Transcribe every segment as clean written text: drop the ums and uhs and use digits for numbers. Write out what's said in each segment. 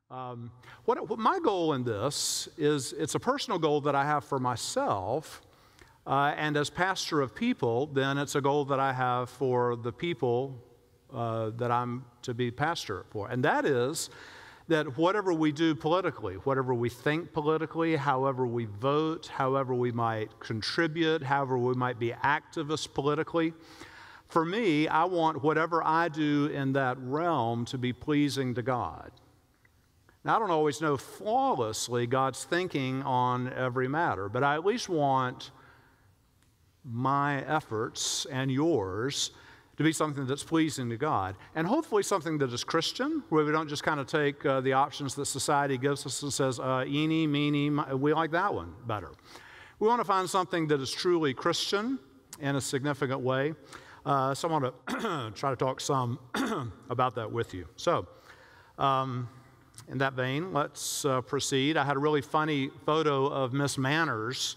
What my goal in this is, it's a personal goal that I have for myself, and as pastor of people, then it's a goal that I have for the people that I'm to be pastor for. And that is that whatever we do politically, whatever we think politically, however we vote, however we might contribute, however we might be activists politically, for me, I want whatever I do in that realm to be pleasing to God. Now, I don't always know flawlessly God's thinking on every matter, but I at least want my efforts and yours to be something that's pleasing to God, and hopefully something that is Christian, where we don't just kind of take the options that society gives us and says, eeny, meeny, we like that one better. We want to find something that is truly Christian in a significant way. So I want to try to talk some about that with you. So, in that vein, let's proceed. I had a really funny photo of Miss Manners.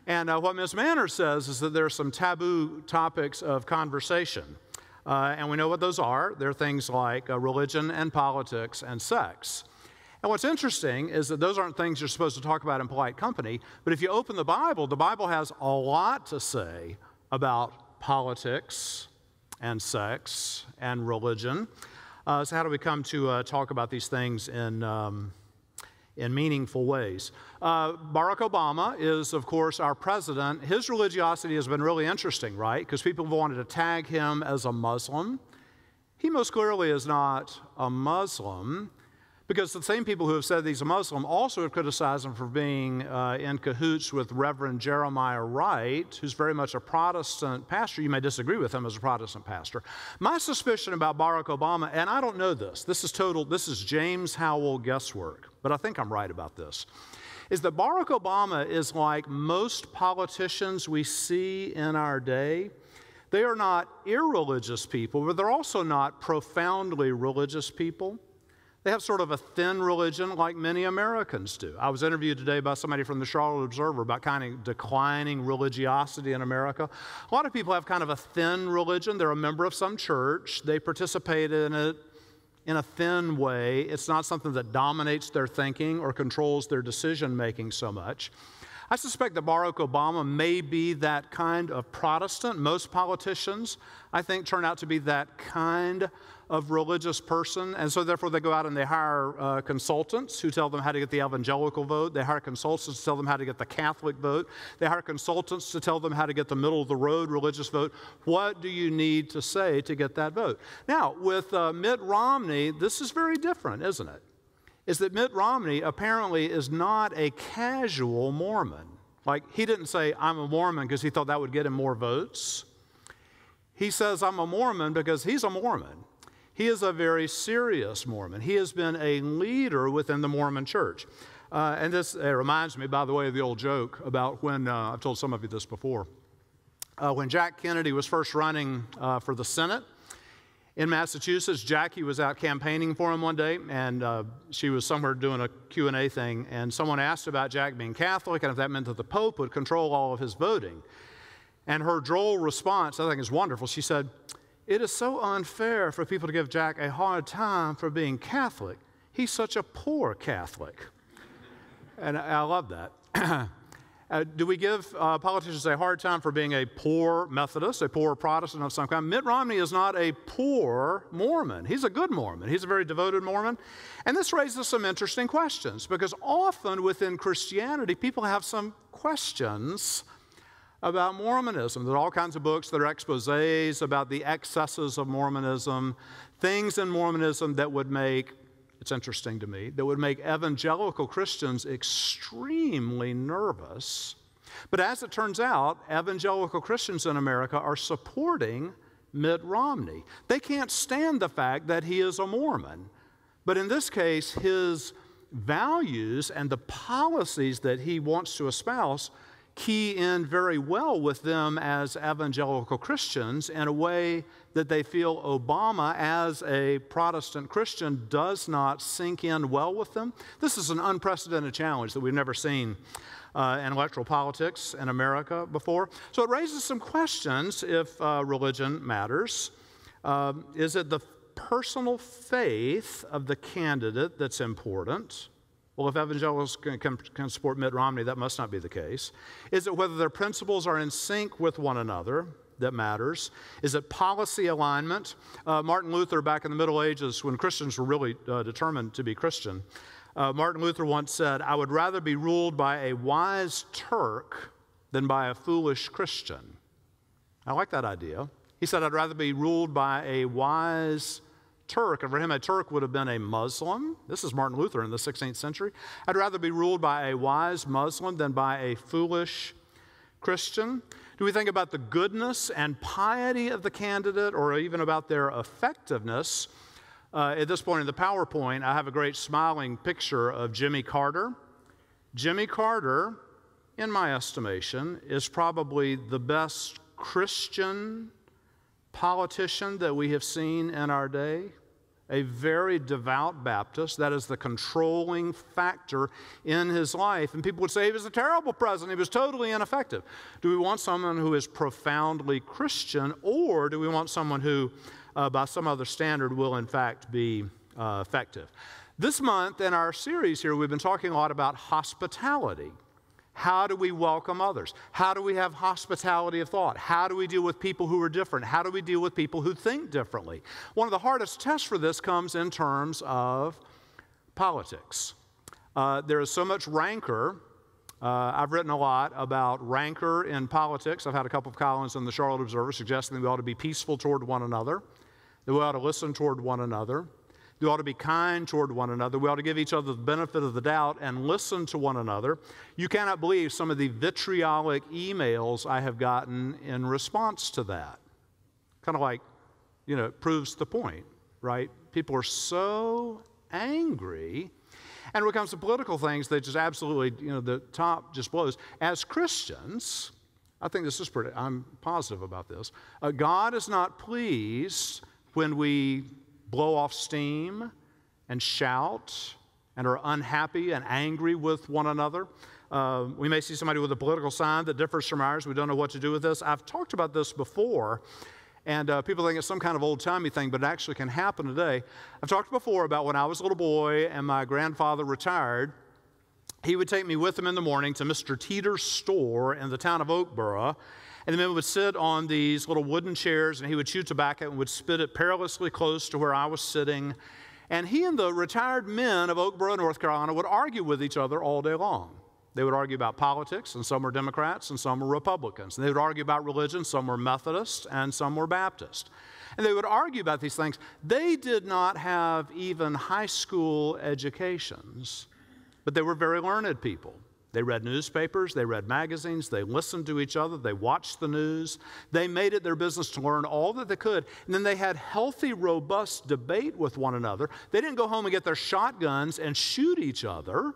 And what Ms. Manners says is that there are some taboo topics of conversation. And we know what those are. They're things like religion and politics and sex. And what's interesting is that those aren't things you're supposed to talk about in polite company. But if you open the Bible has a lot to say about politics and sex and religion. So how do we come to talk about these things in meaningful ways? Barack Obama is, of course, our president. His religiosity has been really interesting, right? Because people have wanted to tag him as a Muslim. He most clearly is not a Muslim, because the same people who have said he's a Muslim also have criticized him for being in cahoots with Reverend Jeremiah Wright, who's very much a Protestant pastor. You may disagree with him as a Protestant pastor. My suspicion about Barack Obama, and I don't know this, this is James Howell guesswork, but I think I'm right about this, is that Barack Obama is like most politicians we see in our day. They are not irreligious people, but they're also not profoundly religious people. They have sort of a thin religion like many Americans do. I was interviewed today by somebody from the Charlotte Observer about kind of declining religiosity in America. A lot of people have kind of a thin religion. They're a member of some church. They participate in it in a thin way. It's not something that dominates their thinking or controls their decision-making so much. I suspect that Barack Obama may be that kind of Protestant. Most politicians, I think, turn out to be that kind of religious person, and so therefore they go out and they hire consultants who tell them how to get the evangelical vote. They hire consultants to tell them how to get the Catholic vote. They hire consultants to tell them how to get the middle-of-the-road religious vote. What do you need to say to get that vote? Now, with Mitt Romney, this is very different, isn't it? Is that Mitt Romney apparently is not a casual Mormon. Like, he didn't say, I'm a Mormon because he thought that would get him more votes. He says, I'm a Mormon because he's a Mormon. He is a very serious Mormon. He has been a leader within the Mormon church. And this reminds me, by the way, of the old joke about when, I've told some of you this before, when Jack Kennedy was first running for the Senate in Massachusetts. Jackie was out campaigning for him one day, and she was somewhere doing a Q&A thing, and someone asked about Jack being Catholic and if that meant that the Pope would control all of his voting. And her droll response, I think, is wonderful. She said, "It is so unfair for people to give Jack a hard time for being Catholic. He's such a poor Catholic." And I love that. Do we give politicians a hard time for being a poor Methodist, a poor Protestant of some kind? Mitt Romney is not a poor Mormon. He's a good Mormon. He's a very devoted Mormon. And this raises some interesting questions, because often within Christianity, people have some questions about Mormonism. There are all kinds of books that are exposés about the excesses of Mormonism, things in Mormonism that would make, it's interesting to me, that would make evangelical Christians extremely nervous. But as it turns out, evangelical Christians in America are supporting Mitt Romney. They can't stand the fact that he is a Mormon. But in this case, his values and the policies that he wants to espouse key in very well with them as evangelical Christians in a way that they feel Obama, as a Protestant Christian, does not sink in well with them. This is an unprecedented challenge that we've never seen in electoral politics in America before. So it raises some questions if religion matters. Is it the personal faith of the candidate that's important? Well, if evangelicals can support Mitt Romney, that must not be the case. Is it whether their principles are in sync with one another that matters? Is it policy alignment? Martin Luther, back in the Middle Ages, when Christians were really determined to be Christian, Martin Luther once said, "I would rather be ruled by a wise Turk than by a foolish Christian." I like that idea. He said, "I'd rather be ruled by a wise Turk," and for him a Turk would have been a Muslim. This is Martin Luther in the 16th century. "I'd rather be ruled by a wise Muslim than by a foolish Christian." Do we think about the goodness and piety of the candidate, or even about their effectiveness? At this point in the PowerPoint, I have a great smiling picture of Jimmy Carter. Jimmy Carter, in my estimation, is probably the best Christian politician that we have seen in our day. A very devout Baptist. That is the controlling factor in his life. And people would say he was a terrible president. He was totally ineffective. Do we want someone who is profoundly Christian, or do we want someone who, by some other standard, will in fact be effective? This month in our series here, we've been talking a lot about hospitality. How do we welcome others? How do we have hospitality of thought? How do we deal with people who are different? How do we deal with people who think differently? One of the hardest tests for this comes in terms of politics. There is so much rancor. I've written a lot about rancor in politics. I've had a couple of columns in the Charlotte Observer suggesting that we ought to be peaceful toward one another, that we ought to listen toward one another, we ought to be kind toward one another. We ought to give each other the benefit of the doubt and listen to one another. You cannot believe some of the vitriolic emails I have gotten in response to that. Kind of like, it proves the point, right? People are so angry. And when it comes to political things, they just absolutely, the top just blows. As Christians, I think this is I'm positive about this. God is not pleased when we blow off steam and shout and are unhappy and angry with one another. We may see somebody with a political sign that differs from ours. We don't know what to do with this. I've talked about this before, and people think it's some kind of old-timey thing, but it actually can happen today. I've talked before about when I was a little boy and my grandfather retired. He would take me with him in the morning to Mr. Teeter's store in the town of Oakboro. And the men would sit on these little wooden chairs, and he would chew tobacco and would spit it perilously close to where I was sitting. And he and the retired men of Oakboro, North Carolina, would argue with each other all day long. They would argue about politics, and some were Democrats, and some were Republicans. And they would argue about religion. Some were Methodist, and some were Baptist. And they would argue about these things. They did not have even high school educations, but they were very learned people. They read newspapers, they read magazines, they listened to each other, they watched the news. They made it their business to learn all that they could. And then they had healthy, robust debate with one another. They didn't go home and get their shotguns and shoot each other.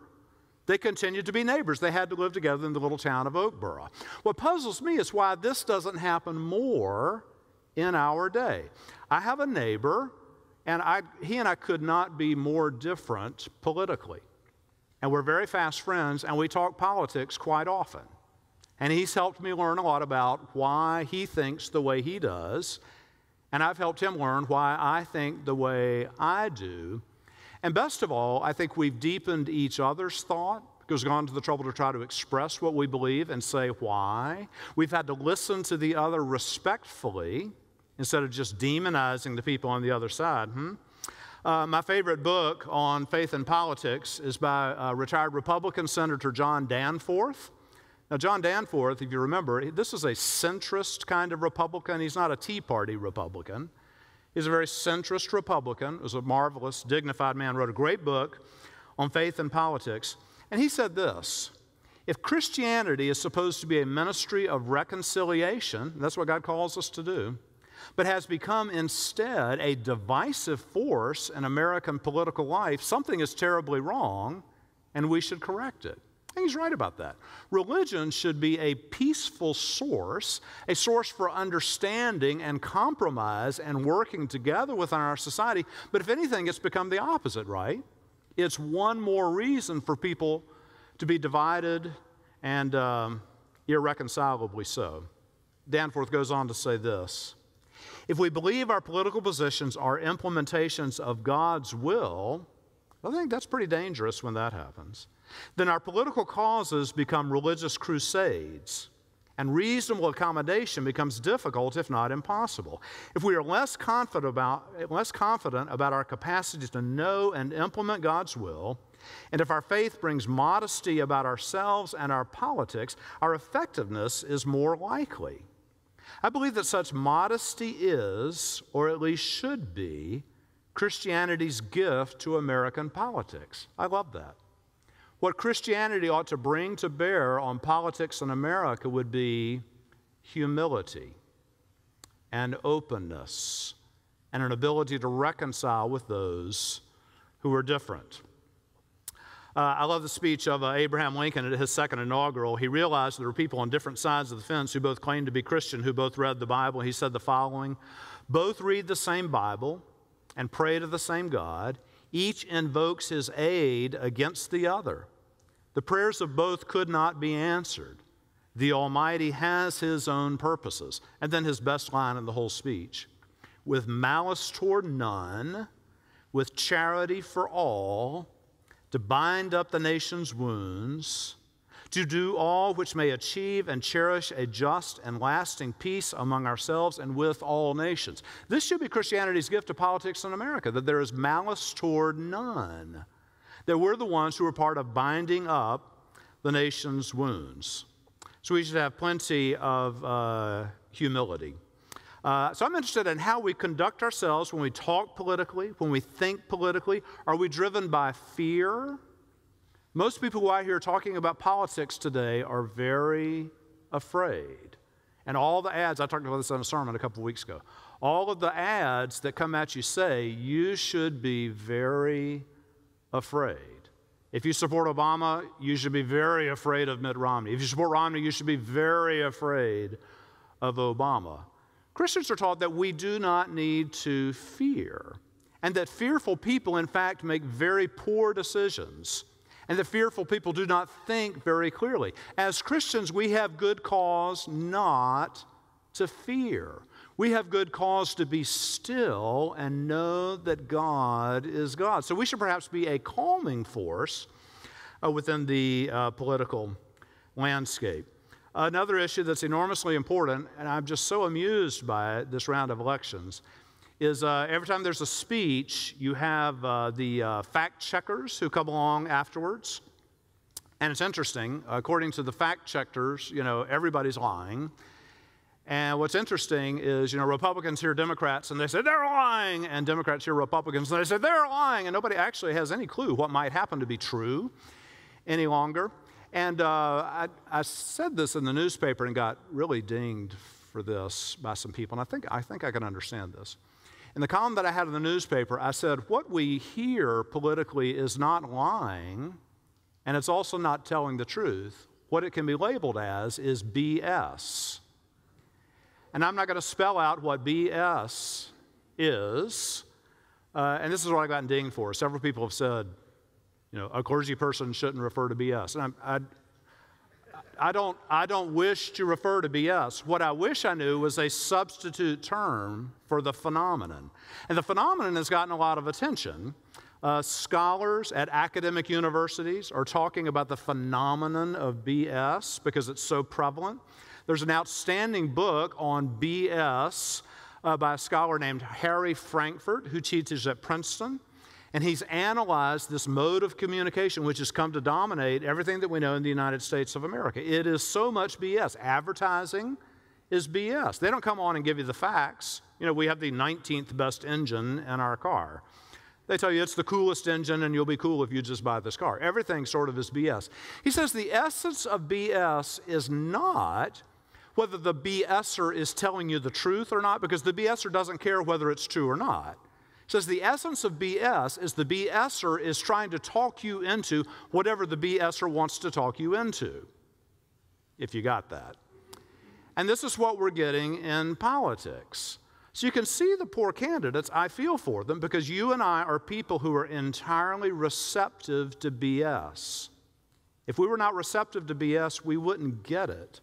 They continued to be neighbors. They had to live together in the little town of Oakboro. What puzzles me is why this doesn't happen more in our day. I have a neighbor, and he and I could not be more different politically. And we're very fast friends, and we talk politics quite often. And he's helped me learn a lot about why he thinks the way he does, and I've helped him learn why I think the way I do. And best of all, I think we've deepened each other's thought, because we've gone to the trouble to try to express what we believe and say why. We've had to listen to the other respectfully instead of just demonizing the people on the other side. My favorite book on faith and politics is by retired Republican Senator John Danforth. Now, John Danforth, if you remember, this is a centrist kind of Republican. He's not a Tea Party Republican. He's a very centrist Republican. He was a marvelous, dignified man, wrote a great book on faith and politics. And he said this: if Christianity is supposed to be a ministry of reconciliation, that's what God calls us to do, but has become instead a divisive force in American political life, something is terribly wrong, and we should correct it. And he's right about that. Religion should be a peaceful source, a source for understanding and compromise and working together within our society. But if anything, it's become the opposite, right? It's one more reason for people to be divided and irreconcilably so. Danforth goes on to say this: If we believe our political positions are implementations of God's will, I think that's pretty dangerous when that happens. Then our political causes become religious crusades, and reasonable accommodation becomes difficult, if not impossible. If we are less confident about our capacity to know and implement God's will, and if our faith brings modesty about ourselves and our politics, our effectiveness is more likely. I believe that such modesty is, or at least should be, Christianity's gift to American politics. I love that. What Christianity ought to bring to bear on politics in America would be humility and openness and an ability to reconcile with those who are different. I love the speech of Abraham Lincoln at his second inaugural. He realized there were people on different sides of the fence who both claimed to be Christian, who both read the Bible. He said the following: both read the same Bible and pray to the same God. Each invokes his aid against the other. The prayers of both could not be answered. The Almighty has his own purposes. And then his best line in the whole speech: with malice toward none, with charity for all, to bind up the nation's wounds, to do all which may achieve and cherish a just and lasting peace among ourselves and with all nations. This should be Christianity's gift to politics in America, that there is malice toward none, that we're the ones who are part of binding up the nation's wounds. So we should have plenty of humility. So I'm interested in how we conduct ourselves when we talk politically, when we think politically. Are we driven by fear? Most people who I hear talking about politics today are very afraid. And all the ads, I talked about this in a sermon a couple of weeks ago, all of the ads that come at you say you should be very afraid. If you support Obama, you should be very afraid of Mitt Romney. If you support Romney, you should be very afraid of Obama. Christians are taught that we do not need to fear, and that fearful people, in fact, make very poor decisions, and that fearful people do not think very clearly. As Christians, we have good cause not to fear. We have good cause to be still and know that God is God. So we should perhaps be a calming force within the political landscape. Another issue that's enormously important, and I'm just so amused by it, this round of elections, is every time there's a speech, you have the fact checkers who come along afterwards. And it's interesting, according to the fact checkers, everybody's lying. And what's interesting is, Republicans hear Democrats and they say, they're lying. And Democrats hear Republicans and they say, they're lying. And nobody actually has any clue what might happen to be true any longer. And I said this in the newspaper and got really dinged for this by some people. And I think I can understand this. In the column that I had in the newspaper, I said, what we hear politically is not lying, and it's also not telling the truth. What it can be labeled as is BS. And I'm not going to spell out what BS is. And this is what I got dinged for. Several people have said, a clergy person shouldn't refer to BS. And I don't wish to refer to BS. What I wish I knew was a substitute term for the phenomenon. And the phenomenon has gotten a lot of attention. Scholars at academic universities are talking about the phenomenon of BS because it's so prevalent. There's an outstanding book on BS by a scholar named Harry Frankfurt, who teaches at Princeton. And he's analyzed this mode of communication which has come to dominate everything that we know in the United States of America. It is so much BS. Advertising is BS. They don't come on and give you the facts. We have the 19th best engine in our car. They tell you it's the coolest engine and you'll be cool if you just buy this car. Everything sort of is BS. He says the essence of BS is not whether the BSer is telling you the truth or not, because the BSer doesn't care whether it's true or not. He says the essence of BS is the BSer is trying to talk you into whatever the BSer wants to talk you into, if you got that. And this is what we're getting in politics. So you can see the poor candidates. I feel for them because you and I are people who are entirely receptive to BS. If we were not receptive to BS, we wouldn't get it.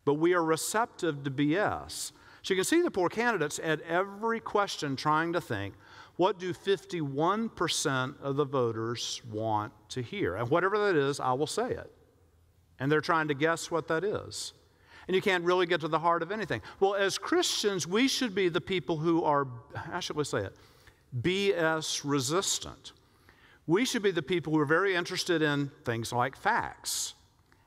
But we are receptive to BS. So you can see the poor candidates at every question trying to think, what do 51% of the voters want to hear? And whatever that is, I will say it. And they're trying to guess what that is. And you can't really get to the heart of anything. Well, as Christians, we should be the people who are, how should we say it, BS resistant. We should be the people who are very interested in things like facts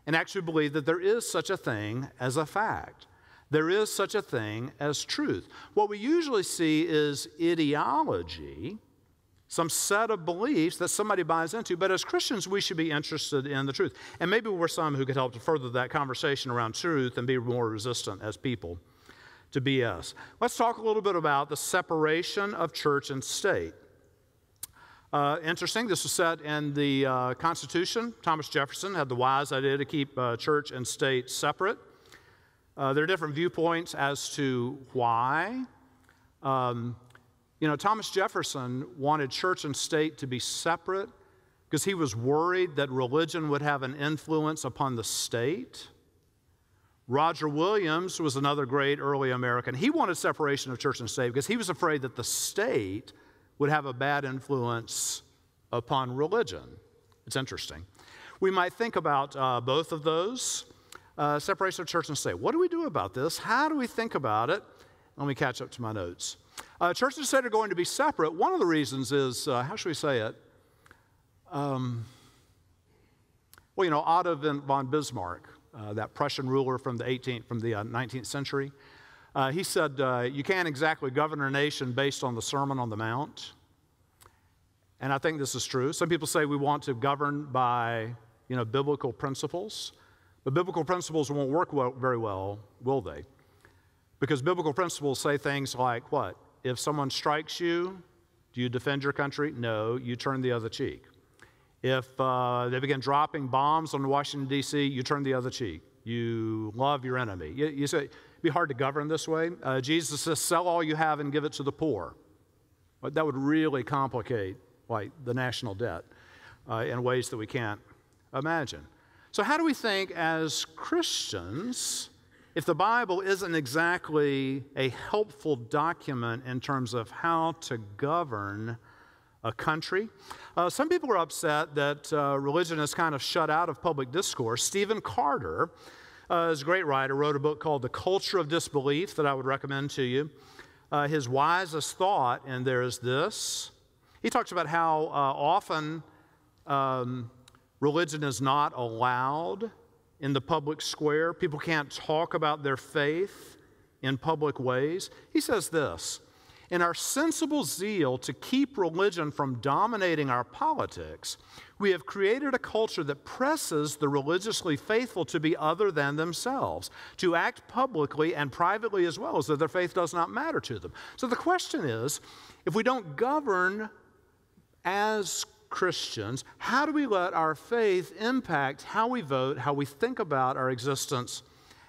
and actually believe that there is such a thing as a fact. There is such a thing as truth. What we usually see is ideology, some set of beliefs that somebody buys into, but as Christians, we should be interested in the truth. And maybe we're some who could help to further that conversation around truth and be more resistant as people to BS. Let's talk a little bit about the separation of church and state. Interesting, this was set in the Constitution. Thomas Jefferson had the wise idea to keep church and state separate. There are different viewpoints as to why. Thomas Jefferson wanted church and state to be separate because he was worried that religion would have an influence upon the state. Roger Williams was another great early American. He wanted separation of church and state because he was afraid that the state would have a bad influence upon religion. It's interesting. We might think about both of those. Separation of church and state. What do we do about this? How do we think about it? Let me catch up to my notes. Church and state are going to be separate. One of the reasons is, how should we say it? Otto von Bismarck, that Prussian ruler from the 19th century, he said, you can't exactly govern a nation based on the Sermon on the Mount. And I think this is true. Some people say we want to govern by, biblical principles. But biblical principles won't work very well, will they? Because biblical principles say things like what? If someone strikes you, do you defend your country? No, you turn the other cheek. If they begin dropping bombs on Washington, D.C., you turn the other cheek. You love your enemy. You say, it'd be hard to govern this way. Jesus says, sell all you have and give it to the poor. But that would really complicate the national debt in ways that we can't imagine. So how do we think as Christians, if the Bible isn't exactly a helpful document in terms of how to govern a country? Some people are upset that religion is kind of shut out of public discourse. Stephen Carter is a great writer, wrote a book called The Culture of Disbelief that I would recommend to you. His wisest thought in there is this. He talks about how often religion is not allowed in the public square. People can't talk about their faith in public ways. He says this, in our sensible zeal to keep religion from dominating our politics, we have created a culture that presses the religiously faithful to be other than themselves, to act publicly and privately as well as though their faith does not matter to them. So the question is, if we don't govern as Christians, how do we let our faith impact how we vote, how we think about our existence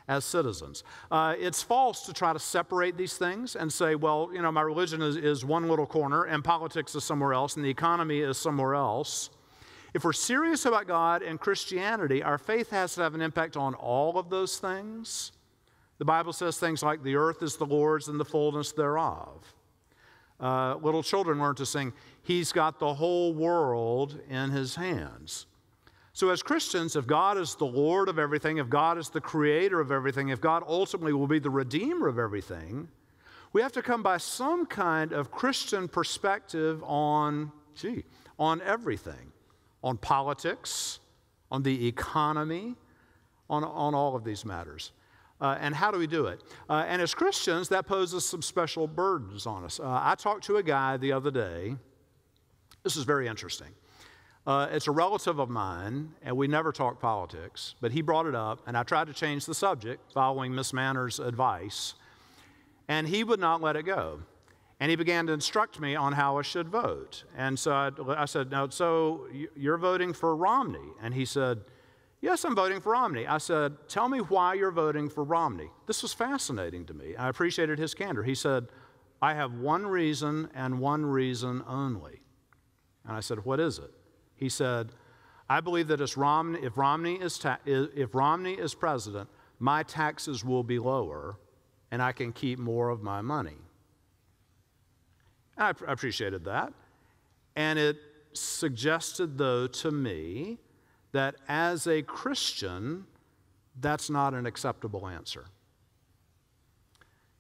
as citizens? It's false to try to separate these things and say, well, my religion is one little corner and politics is somewhere else and the economy is somewhere else. If we're serious about God and Christianity, our faith has to have an impact on all of those things. The Bible says things like the earth is the Lord's and the fullness thereof. Little children learn to sing, He's got the whole world in His hands. So as Christians, if God is the Lord of everything, if God is the creator of everything, if God ultimately will be the redeemer of everything, we have to come by some kind of Christian perspective on everything, on politics, on the economy, on all of these matters. And how do we do it? And as Christians, that poses some special burdens on us. I talked to a guy the other day. This is very interesting. It's a relative of mine, and we never talk politics, but he brought it up, and I tried to change the subject following Miss Manner's advice, and he would not let it go. And he began to instruct me on how I should vote. And so I said, no, so you're voting for Romney? And he said, yes, I'm voting for Romney. I said, tell me why you're voting for Romney. This was fascinating to me. I appreciated his candor. He said, I have one reason and one reason only. And I said, what is it? He said, I believe that if Romney is president, my taxes will be lower and I can keep more of my money. I appreciated that. And it suggested, though, to me that as a Christian, that's not an acceptable answer.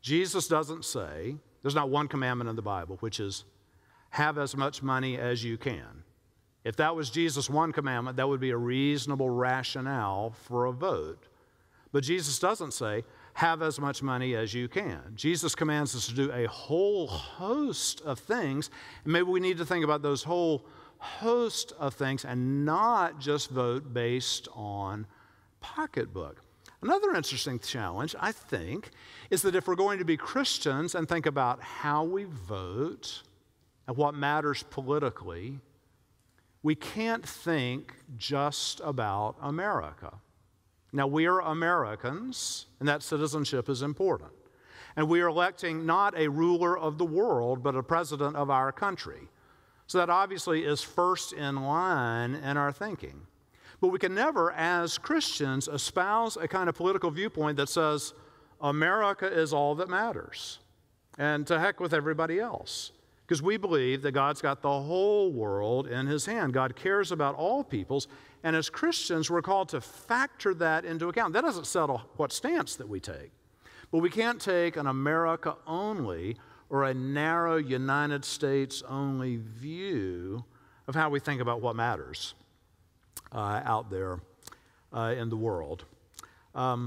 Jesus doesn't say, there's not one commandment in the Bible, which is, have as much money as you can. If that was Jesus' one commandment, that would be a reasonable rationale for a vote. But Jesus doesn't say, have as much money as you can. Jesus commands us to do a whole host of things, and maybe we need to think about those whole host of things and not just vote based on pocketbook. Another interesting challenge, I think, is that if we're going to be Christians and think about how we vote and what matters politically, we can't think just about America. Now, we are Americans, and that citizenship is important. And we are electing not a ruler of the world, but a president of our country. So that obviously is first in line in our thinking. But we can never, as Christians, espouse a kind of political viewpoint that says, America is all that matters, and to heck with everybody else. Because we believe that God's got the whole world in his hand. God cares about all peoples, and as Christians, we're called to factor that into account. That doesn't settle what stance that we take. But we can't take an America only or a narrow United States only view of how we think about what matters out there in the world. Let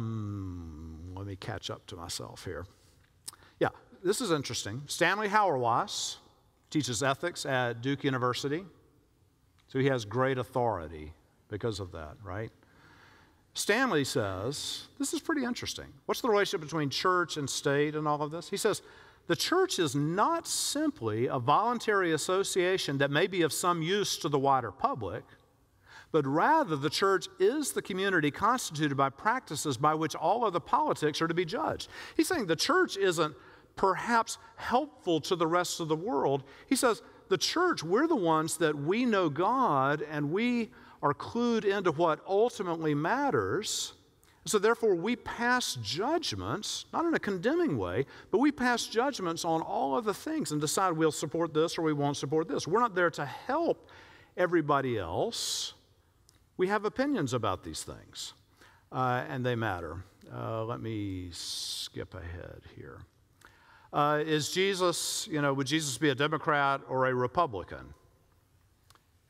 me catch up to myself here. Yeah, this is interesting. Stanley Howell teaches ethics at Duke University, so he has great authority because of that, right? Stanley says, this is pretty interesting. What's the relationship between church and state and all of this? He says, the church is not simply a voluntary association that may be of some use to the wider public, but rather the church is the community constituted by practices by which all other politics are to be judged. He's saying the church isn't perhaps helpful to the rest of the world. He says the church, we're the ones that we know God and we are clued into what ultimately matters. So therefore we pass judgments, not in a condemning way, but we pass judgments on all of the things and decide we'll support this or we won't support this. We're not there to help everybody else. We have opinions about these things, and they matter. Let me skip ahead here. Is Jesus, would Jesus be a Democrat or a Republican?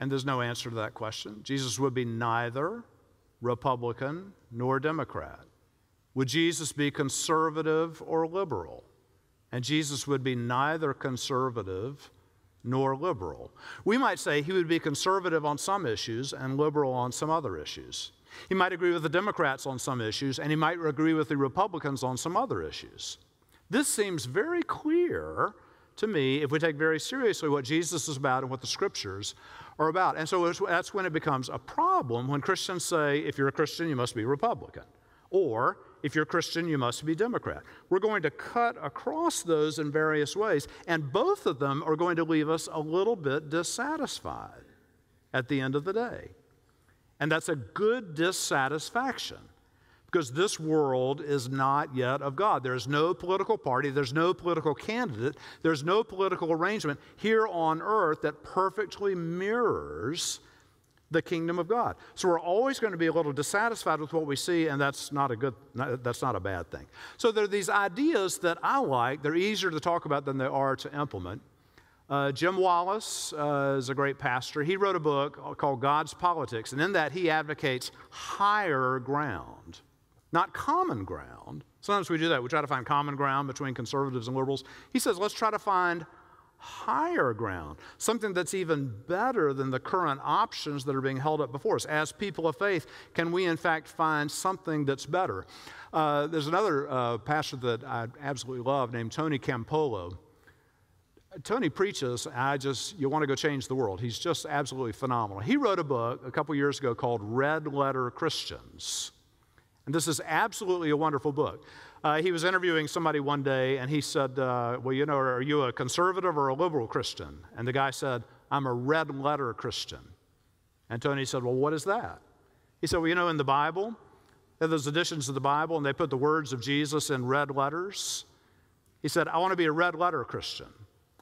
And there's no answer to that question. Jesus would be neither Republican nor Democrat. Would Jesus be conservative or liberal? And Jesus would be neither conservative nor liberal. We might say he would be conservative on some issues and liberal on some other issues. He might agree with the Democrats on some issues, and he might agree with the Republicans on some other issues. This seems very clear to me if we take very seriously what Jesus is about and what the Scriptures are about. And so that's when it becomes a problem when Christians say, if you're a Christian, you must be Republican. Or, if you're a Christian, you must be Democrat. We're going to cut across those in various ways, and both of them are going to leave us a little bit dissatisfied at the end of the day. And that's a good dissatisfaction, because this world is not yet of God. There's no political party, there's no political candidate, there's no political arrangement here on earth that perfectly mirrors the kingdom of God. So we're always going to be a little dissatisfied with what we see, and that's not a bad thing. So there are these ideas that I like. They're easier to talk about than they are to implement. Jim Wallace is a great pastor. He wrote a book called God's Politics, and in that he advocates higher ground, not common ground. Sometimes we do that. We try to find common ground between conservatives and liberals. He says, let's try to find higher ground, something that's even better than the current options that are being held up before us. As people of faith, can we in fact find something that's better? There's another pastor that I absolutely love named Tony Campolo. Tony preaches, you want to go change the world. He's just absolutely phenomenal. He wrote a book a couple years ago called Red Letter Christians. And this is absolutely a wonderful book. He was interviewing somebody one day, and he said, are you a conservative or a liberal Christian? And the guy said, I'm a red letter Christian. And Tony said, well, what is that? He said, in the Bible, They had those editions of the Bible, and they put the words of Jesus in red letters. He said, I want to be a red letter Christian.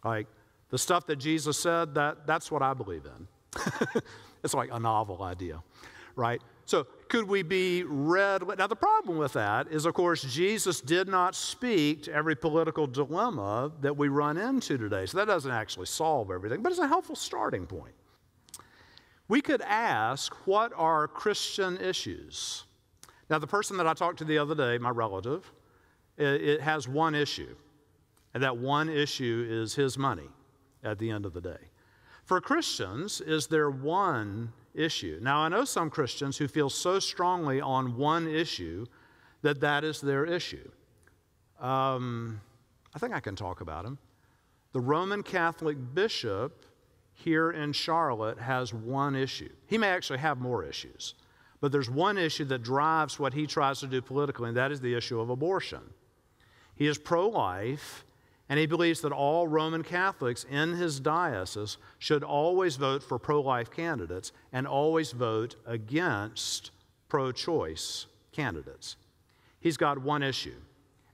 Like, the stuff that Jesus said, that's what I believe in. It's like a novel idea, right? So could we be red? Now, the problem with that is, of course, Jesus did not speak to every political dilemma that we run into today. So that doesn't actually solve everything, but it's a helpful starting point. We could ask, what are Christian issues? Now, the person that I talked to the other day, my relative, it has one issue, and that one issue is his money at the end of the day. For Christians, is there one issue? Now, I know some Christians who feel so strongly on one issue that that is their issue. I think I can talk about him. The Roman Catholic bishop here in Charlotte has one issue. He may actually have more issues, but there's one issue that drives what he tries to do politically, and that is the issue of abortion. He is pro-life, and he believes that all Roman Catholics in his diocese should always vote for pro-life candidates and always vote against pro-choice candidates. He's got one issue.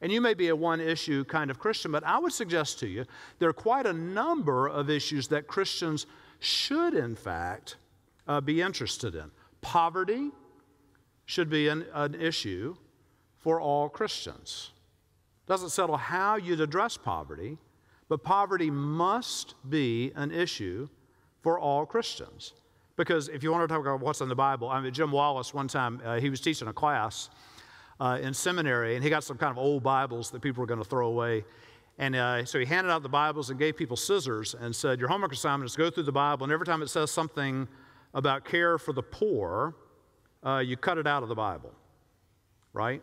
And you may be a one-issue kind of Christian, but I would suggest to you there are quite a number of issues that Christians should, in fact, be interested in. Poverty should be an issue for all Christians. Doesn't settle how you'd address poverty, but poverty must be an issue for all Christians. Because if you want to talk about what's in the Bible, I mean, Jim Wallace, one time, he was teaching a class in seminary, and he got some kind of old Bibles that people were going to throw away. And so he handed out the Bibles and gave people scissors and said, your homework assignment is to go through the Bible, and every time it says something about care for the poor, you cut it out of the Bible, right?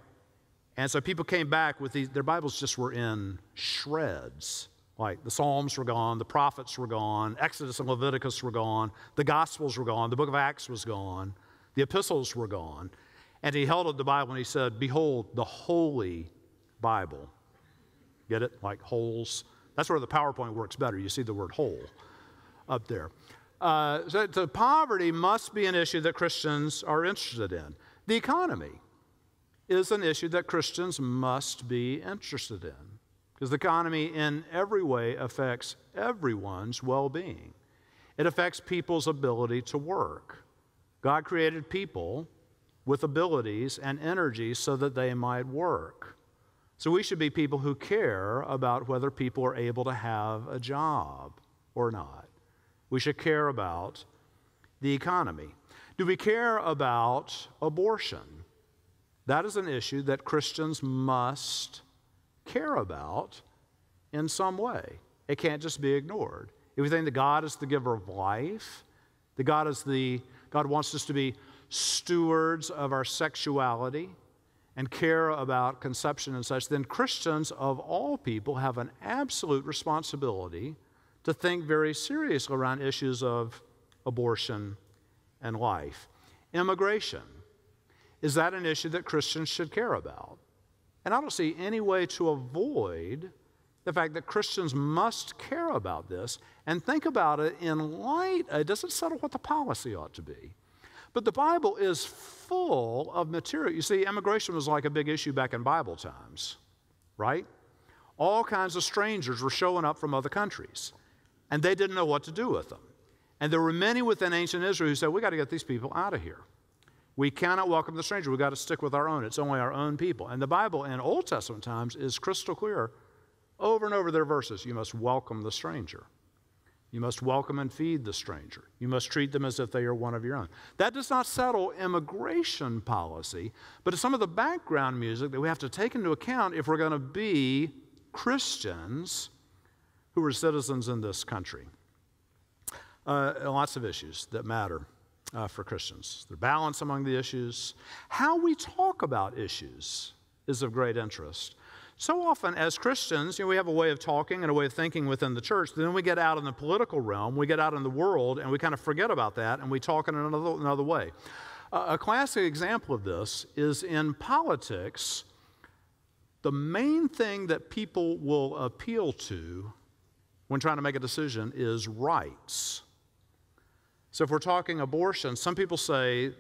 And so people came back with their Bibles just were in shreds. Like the Psalms were gone, the prophets were gone, Exodus and Leviticus were gone, the Gospels were gone, the book of Acts was gone, the epistles were gone. And he held up the Bible and he said, behold, the Holy Bible. Get it? Like holes. That's where the PowerPoint works better. You see the word whole up there. So poverty must be an issue that Christians are interested in. The economy is an issue that Christians must be interested in, because the economy in every way affects everyone's well-being. It affects people's ability to work. God created people with abilities and energies so that they might work. So we should be people who care about whether people are able to have a job or not. We should care about the economy. Do we care about abortion? That is an issue that Christians must care about in some way. It can't just be ignored. If we think that God is the giver of life, that God wants us to be stewards of our sexuality and care about conception and such, then Christians of all people have an absolute responsibility to think very seriously around issues of abortion and life. Immigration. Is that an issue that Christians should care about? And I don't see any way to avoid the fact that Christians must care about this and think about it in light. It doesn't settle what the policy ought to be. But the Bible is full of material. You see, immigration was like a big issue back in Bible times, right? All kinds of strangers were showing up from other countries, and they didn't know what to do with them. And there were many within ancient Israel who said, we got to get these people out of here. We cannot welcome the stranger. We've got to stick with our own. It's only our own people. And the Bible in Old Testament times is crystal clear. Over and over there are verses. You must welcome the stranger. You must welcome and feed the stranger. You must treat them as if they are one of your own. That does not settle immigration policy, but it's some of the background music that we have to take into account if we're going to be Christians who are citizens in this country. Lots of issues that matter for Christians. The balance among the issues. How we talk about issues is of great interest. So often as Christians, we have a way of talking and a way of thinking within the church. Then we get out in the political realm, we get out in the world, and we kind of forget about that, and we talk in another way. A classic example of this is in politics. The main thing that people will appeal to when trying to make a decision is rights. So if we're talking abortion, some people say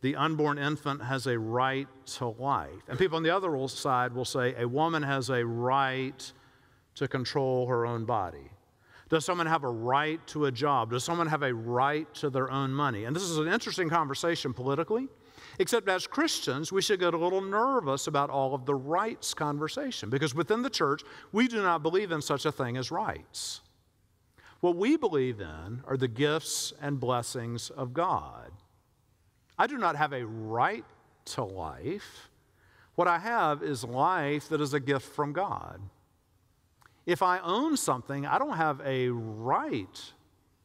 the unborn infant has a right to life. And people on the other side will say a woman has a right to control her own body. Does someone have a right to a job? Does someone have a right to their own money? And this is an interesting conversation politically, except as Christians, we should get a little nervous about all of the rights conversation, because within the church, we do not believe in such a thing as rights. What we believe in are the gifts and blessings of God. I do not have a right to life. What I have is life that is a gift from God. If I own something, I don't have a right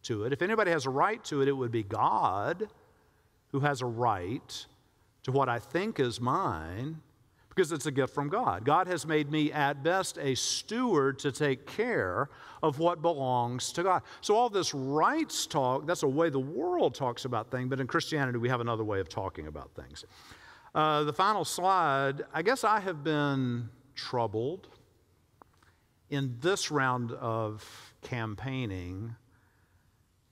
to it. If anybody has a right to it, it would be God who has a right to what I think is mine, because it's a gift from God. God has made me, at best, a steward to take care of what belongs to God. So all this rights talk, that's a way the world talks about things, but in Christianity we have another way of talking about things. The final slide, I guess I have been troubled in this round of campaigning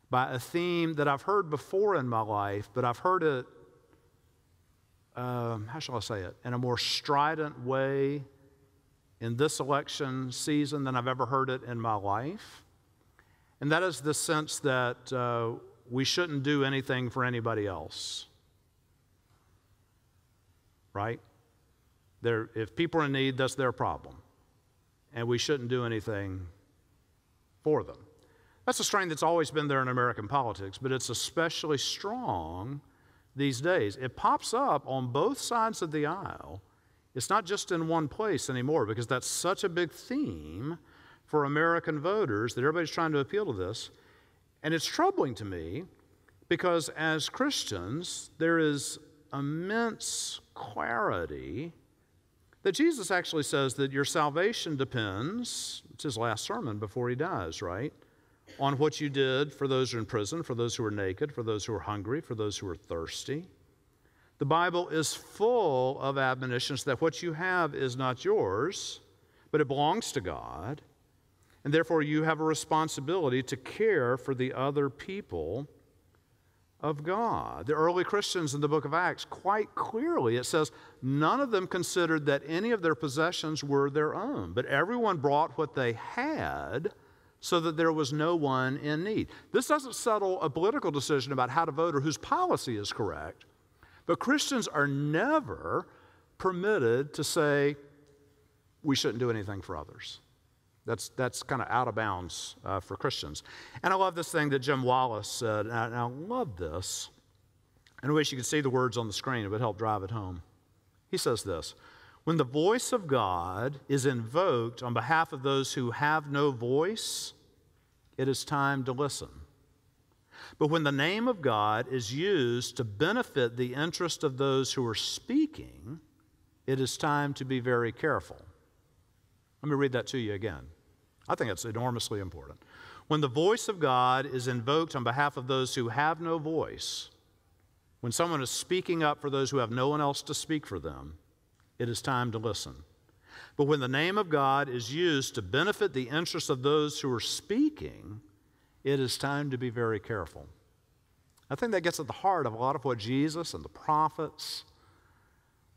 by a theme that I've heard before in my life, but I've heard it, how shall I say it, in a more strident way in this election season than I've ever heard it in my life. And that is the sense that we shouldn't do anything for anybody else. Right? If people are in need, that's their problem. And we shouldn't do anything for them. That's a strain that's always been there in American politics, but it's especially strong these days. It pops up on both sides of the aisle. It's not just in one place anymore, because that's such a big theme for American voters that everybody's trying to appeal to this. And it's troubling to me because as Christians, there is immense clarity that Jesus actually says that your salvation depends, it's his last sermon before he dies, right? On what you did for those who are in prison, for those who are naked, for those who are hungry, for those who are thirsty. The Bible is full of admonitions that what you have is not yours, but it belongs to God, and therefore you have a responsibility to care for the other people of God. The early Christians in the book of Acts, quite clearly, it says, none of them considered that any of their possessions were their own, but everyone brought what they had so that there was no one in need. This doesn't settle a political decision about how to vote or whose policy is correct, but Christians are never permitted to say, we shouldn't do anything for others. That's kind of out of bounds for Christians. And I love this thing that Jim Wallace said, and I love this. And I wish you could see the words on the screen. It would help drive it home. He says this: when the voice of God is invoked on behalf of those who have no voice, it is time to listen. But when the name of God is used to benefit the interest of those who are speaking, it is time to be very careful. Let me read that to you again. I think it's enormously important. When the voice of God is invoked on behalf of those who have no voice, when someone is speaking up for those who have no one else to speak for them, it is time to listen. But when the name of God is used to benefit the interests of those who are speaking, it is time to be very careful. I think that gets at the heart of a lot of what Jesus and the prophets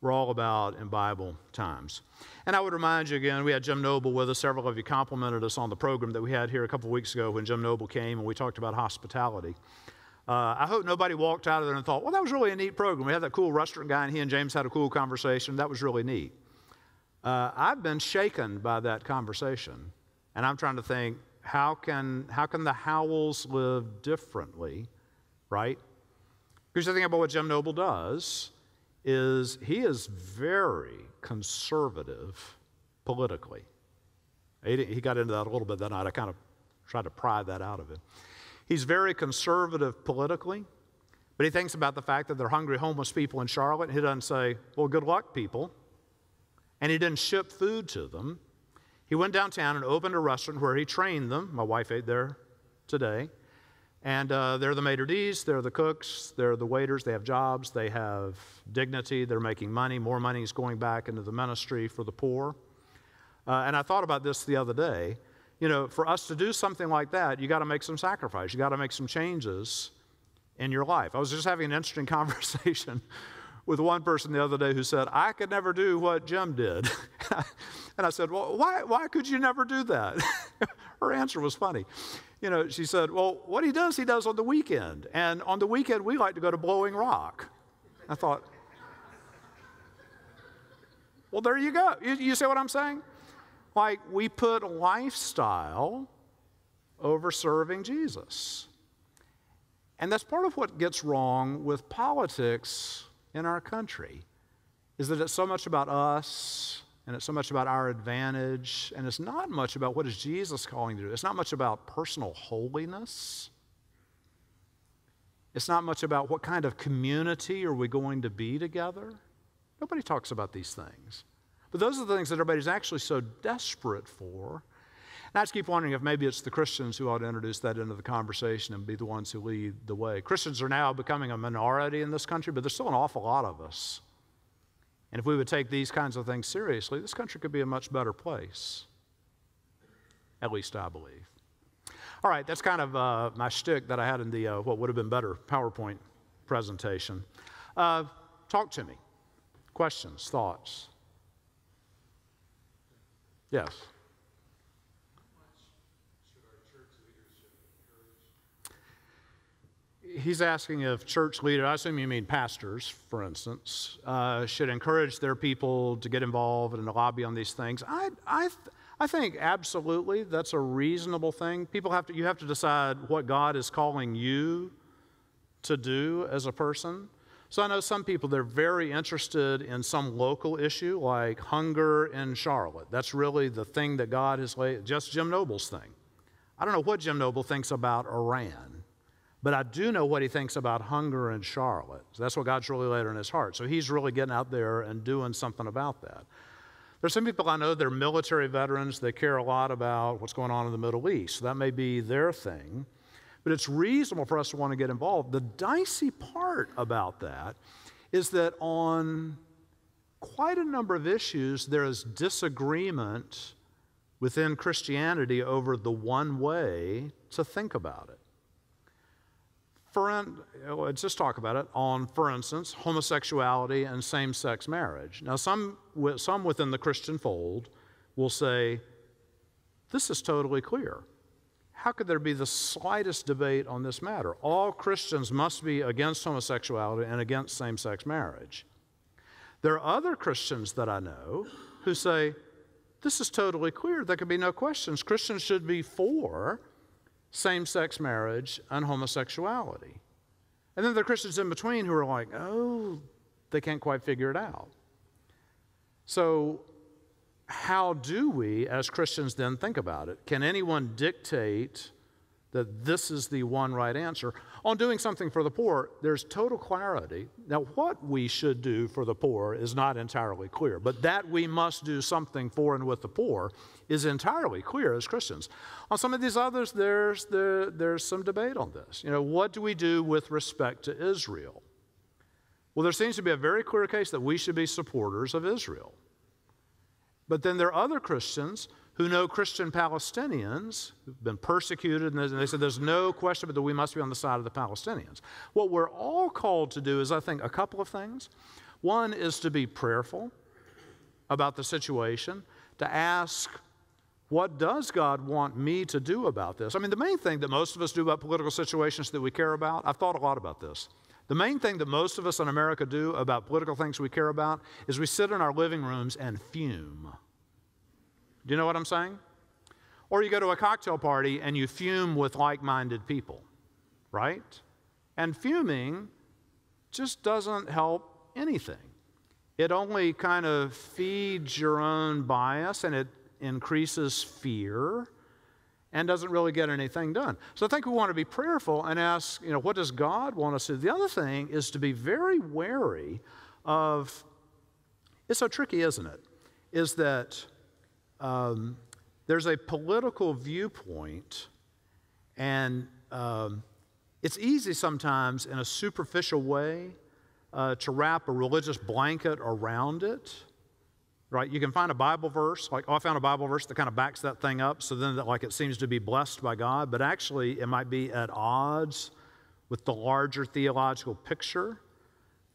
were all about in Bible times. And I would remind you again, we had Jim Noble with us. Several of you complimented us on the program that we had here a couple of weeks ago when Jim Noble came and we talked about hospitality. I hope nobody walked out of there and thought, well, that was really a neat program. We had that cool restaurant guy and he and James had a cool conversation. That was really neat. I've been shaken by that conversation. And I'm trying to think, how can the Howells live differently, right? Because the thing about what Jim Noble does is he is very conservative politically. He got into that a little bit that night. I kind of tried to pry that out of him. He's very conservative politically, but he thinks about the fact that there are hungry homeless people in Charlotte. He doesn't say, well, good luck, people. And he didn't ship food to them. He went downtown and opened a restaurant where he trained them. My wife ate there today. And they're the maitre d's, they're the cooks, they're the waiters, they have jobs, they have dignity, they're making money. More money is going back into the ministry for the poor. And I thought about this the other day. You know, for us to do something like that, you got to make some sacrifice. You got to make some changes in your life. I was just having an interesting conversation with one person the other day who said, I could never do what Jim did. And I said, well, why could you never do that? Her answer was funny. She said, well, what he does on the weekend. And on the weekend, we like to go to Blowing Rock. I thought, well, there you go. You see what I'm saying? Like, we put lifestyle over serving Jesus. And that's part of what gets wrong with politics in our country, is that it's so much about us, and it's so much about our advantage, and it's not much about what is Jesus calling to do. It's not much about personal holiness. It's not much about what kind of community are we going to be together. Nobody talks about these things. But those are the things that everybody's actually so desperate for. And I just keep wondering if maybe it's the Christians who ought to introduce that into the conversation and be the ones who lead the way. Christians are now becoming a minority in this country, but there's still an awful lot of us. And if we would take these kinds of things seriously, this country could be a much better place. At least I believe. All right, that's kind of my shtick that I had in the what would have been better PowerPoint presentation. Talk to me. Questions, thoughts? Yes. He's asking if church leaders, I assume you mean pastors, for instance, should encourage their people to get involved and to lobby on these things. I think absolutely that's a reasonable thing. You have to decide what God is calling you to do as a person. So I know some people, they're very interested in some local issue like hunger in Charlotte. That's really the thing that God has laid, just Jim Noble's thing. I don't know what Jim Noble thinks about Iran, but I do know what he thinks about hunger in Charlotte. So that's what God's really laid on his heart. So he's really getting out there and doing something about that. There's some people I know, they're military veterans. They care a lot about what's going on in the Middle East. So that may be their thing. But it's reasonable for us to want to get involved. The dicey part about that is that on quite a number of issues, there is disagreement within Christianity over the one way to think about it. Let's just talk about it on, for instance, homosexuality and same-sex marriage. Now, some within the Christian fold will say, this is totally clear. How could there be the slightest debate on this matter? All Christians must be against homosexuality and against same-sex marriage. There are other Christians that I know who say, this is totally clear. There can be no questions. Christians should be for same-sex marriage and homosexuality. And then there are Christians in between who are like, oh, they can't quite figure it out. So how do we, as Christians, then think about it? Can anyone dictate that this is the one right answer? On doing something for the poor, there's total clarity. Now, what we should do for the poor is not entirely clear, but that we must do something for and with the poor is entirely clear as Christians. On some of these others, there's some debate on this. What do we do with respect to Israel? Well, there seems to be a very clear case that we should be supporters of Israel. But then there are other Christians who know Christian Palestinians who've been persecuted, and they said there's no question but that we must be on the side of the Palestinians. What we're all called to do is, I think, a couple of things. One is to be prayerful about the situation, to ask, what does God want me to do about this? I mean, the main thing that most of us do about political situations that we care about, I've thought a lot about this. The main thing that most of us in America do about political things we care about is we sit in our living rooms and fume. Do you know what I'm saying? Or you go to a cocktail party and you fume with like-minded people, right? And fuming just doesn't help anything. It only kind of feeds your own bias, and it increases fear and doesn't really get anything done. So I think we want to be prayerful and ask, what does God want us to do? The other thing is to be very wary of, it's so tricky, isn't it, is that there's a political viewpoint, and it's easy sometimes in a superficial way to wrap a religious blanket around it. Right, you can find a Bible verse, like, I found a Bible verse that kind of backs that thing up, so then it seems to be blessed by God, but actually it might be at odds with the larger theological picture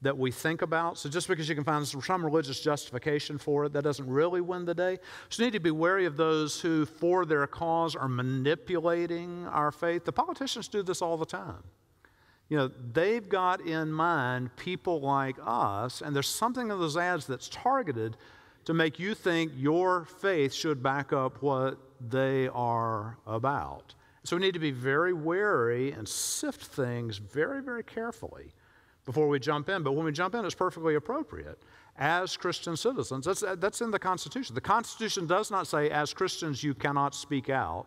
that we think about. So just because you can find some religious justification for it, that doesn't really win the day. So you need to be wary of those who, for their cause, are manipulating our faith. The politicians do this all the time. You know, they've got in mind people like us, and there's something in those ads that's targeted to make you think your faith should back up what they are about. So we need to be very wary and sift things very, very carefully before we jump in. But when we jump in, it's perfectly appropriate as Christian citizens. That's in the Constitution. The Constitution does not say, as Christians, you cannot speak out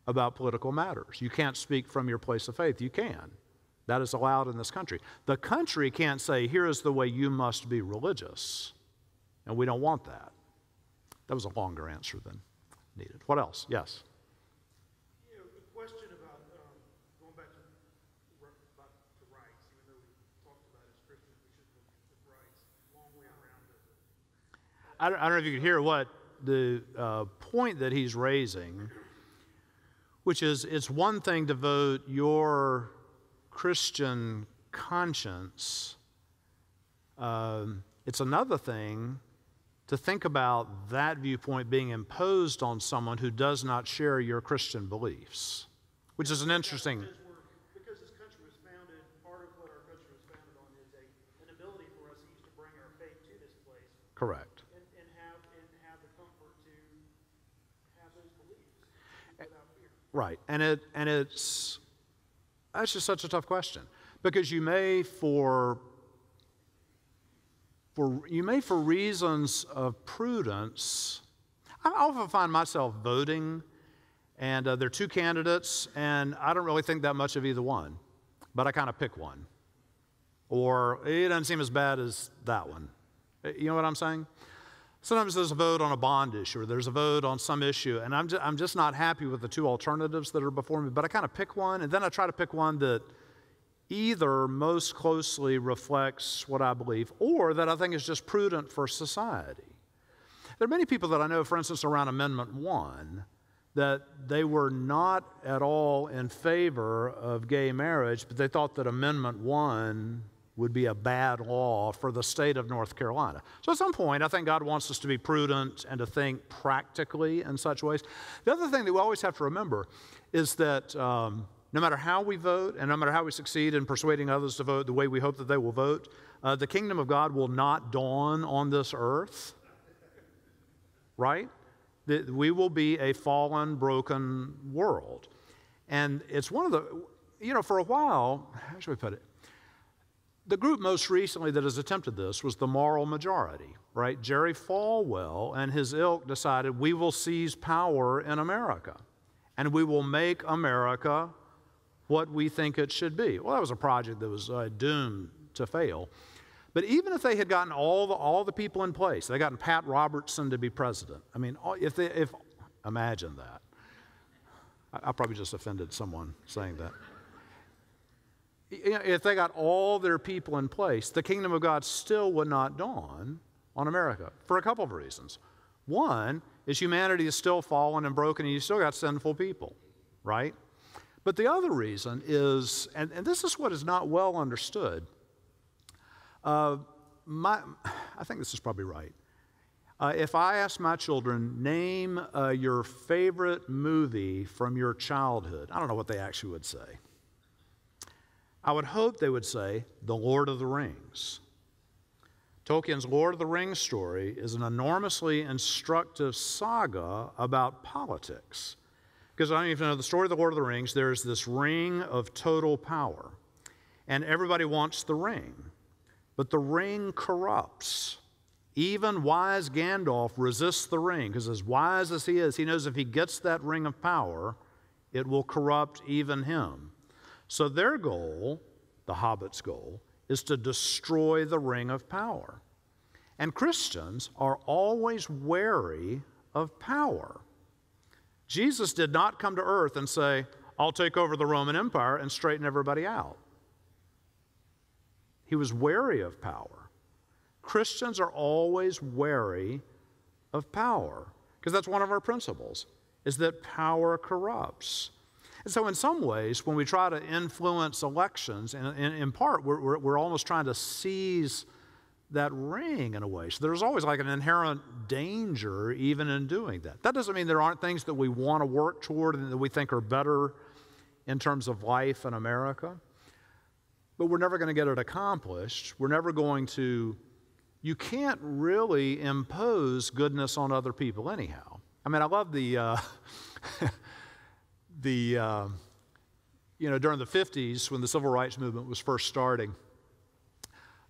about political matters. You can't speak from your place of faith. You can. That is allowed in this country. The country can't say, here is the way you must be religious. And we don't want that. That was a longer answer than needed. What else? Yes? You know, the question about going back to rights, even though we talked about as Christians, we should look at rights, long way around it. I don't know if you can hear what the point that he's raising, which is it's one thing to vote your Christian conscience. It's another thing to think about that viewpoint being imposed on someone who does not share your Christian beliefs, which is an interesting... Because this country was founded, part of what our country was founded on is an ability for us each to bring our faith to this place. Correct. And have the comfort to have those beliefs without fear. Right. That's just such a tough question, because you may for reasons of prudence. I often find myself voting, and there are two candidates, and I don't really think that much of either one, but I kind of pick one. Or it doesn't seem as bad as that one. You know what I'm saying? Sometimes there's a vote on a bond issue, or there's a vote on some issue, and I'm just not happy with the two alternatives that are before me, but I kind of pick one, and then I try to pick one that either most closely reflects what I believe or that I think is just prudent for society. There are many people that I know, for instance, around Amendment 1, that they were not at all in favor of gay marriage, but they thought that Amendment 1 would be a bad law for the state of North Carolina. So at some point, I think God wants us to be prudent and to think practically in such ways. The other thing that we always have to remember is that no matter how we vote and no matter how we succeed in persuading others to vote the way we hope that they will vote, the kingdom of God will not dawn on this earth, right? We will be a fallen, broken world. And it's one of the, for a while, how should we put it? The group most recently that has attempted this was the moral majority, right? Jerry Falwell and his ilk decided we will seize power in America and we will make America what we think it should be. Well, that was a project that was doomed to fail. But even if they had gotten all the people in place, they gotten Pat Robertson to be president. I mean, imagine that. I probably just offended someone saying that. If they got all their people in place, the kingdom of God still would not dawn on America for a couple of reasons. One is humanity is still fallen and broken, and you still got sinful people, right? But the other reason is, and this is what is not well understood, I think this is probably right. If I ask my children, name your favorite movie from your childhood, I don't know what they actually would say. I would hope they would say, The Lord of the Rings. Tolkien's Lord of the Rings story is an enormously instructive saga about politics. Because I don't even know the story of the Lord of the Rings, there's this ring of total power. And everybody wants the ring. But the ring corrupts. Even wise Gandalf resists the ring, because as wise as he is, he knows if he gets that ring of power, it will corrupt even him. So their goal, the Hobbit's goal, is to destroy the ring of power. And Christians are always wary of power. Jesus did not come to earth and say, I'll take over the Roman Empire and straighten everybody out. He was wary of power. Christians are always wary of power, because that's one of our principles, is that power corrupts. And so in some ways, when we try to influence elections, and in part, we're almost trying to seize that ring in a way. So there's always like an inherent danger even in doing that. That doesn't mean there aren't things that we want to work toward and that we think are better in terms of life in America. But we're never going to get it accomplished. We're never going to, you can't really impose goodness on other people anyhow. I mean, I love during the 50s when the civil rights movement was first starting,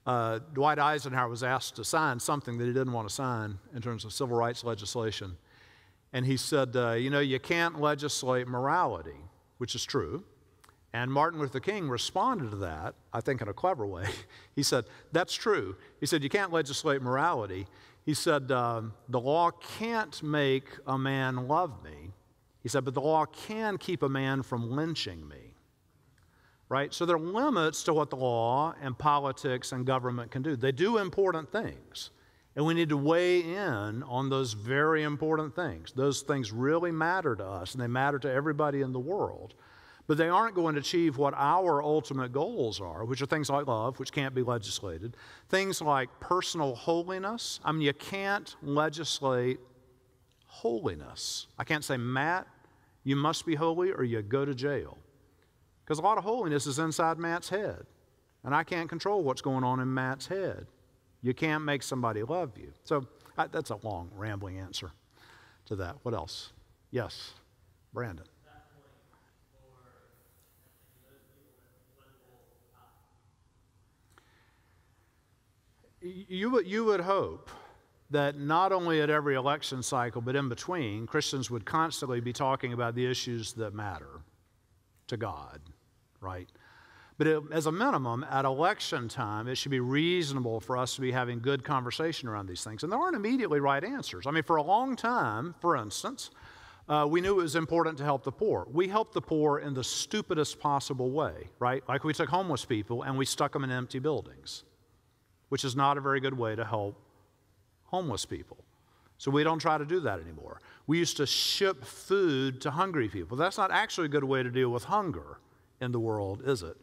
Dwight Eisenhower was asked to sign something that he didn't want to sign in terms of civil rights legislation. And he said, you can't legislate morality, which is true. And Martin Luther King responded to that, I think in a clever way. He said, that's true. He said, you can't legislate morality. He said, the law can't make a man love me. He said, but the law can keep a man from lynching me. Right? So there are limits to what the law and politics and government can do. They do important things, and we need to weigh in on those very important things. Those things really matter to us, and they matter to everybody in the world. But they aren't going to achieve what our ultimate goals are, which are things like love, which can't be legislated, things like personal holiness. I mean, you can't legislate holiness. I can't say, Matt, you must be holy or you go to jail. Because a lot of holiness is inside Matt's head. And I can't control what's going on in Matt's head. You can't make somebody love you. So that's a long, rambling answer to that. What else? Yes, Brandon. You would hope that not only at every election cycle, but in between, Christians would constantly be talking about the issues that matter to God, right? But as a minimum, at election time, it should be reasonable for us to be having good conversation around these things. And there aren't immediately right answers. I mean, for a long time, for instance, we knew it was important to help the poor. We helped the poor in the stupidest possible way, right? Like we took homeless people and we stuck them in empty buildings, which is not a very good way to help homeless people. So we don't try to do that anymore. We used to ship food to hungry people. That's not actually a good way to deal with hunger in the world, is it?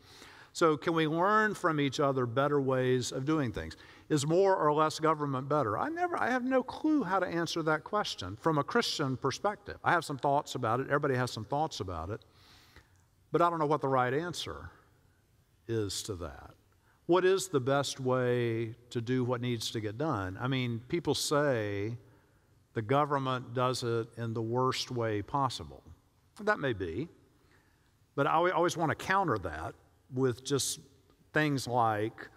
So can we learn from each other better ways of doing things? Is more or less government better? I have no clue how to answer that question from a Christian perspective. I have some thoughts about it. Everybody has some thoughts about it. But I don't know what the right answer is to that. What is the best way to do what needs to get done? I mean, people say the government does it in the worst way possible. That may be, but I always want to counter that with just things like,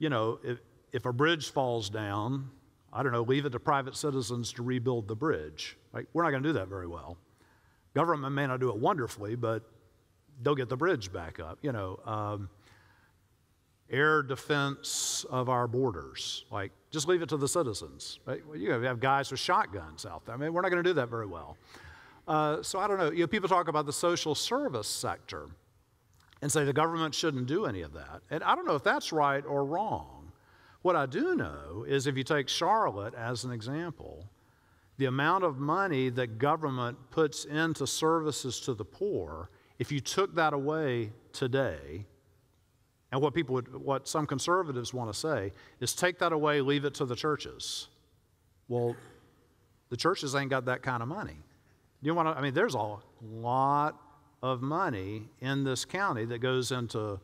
if a bridge falls down, I don't know, leave it to private citizens to rebuild the bridge. Right? We're not going to do that very well. Government may not do it wonderfully, but they'll get the bridge back up. Air defense of our borders, like just leave it to the citizens. Right? Well, you have guys with shotguns out there. I mean, we're not going to do that very well. So I don't know. People talk about the social service sector and say the government shouldn't do any of that. And I don't know if that's right or wrong. What I do know is if you take Charlotte as an example, the amount of money that government puts into services to the poor, if you took that away today, and what some conservatives want to say is take that away, leave it to the churches. Well, the churches ain't got that kind of money. There's a lot of money in this county that goes into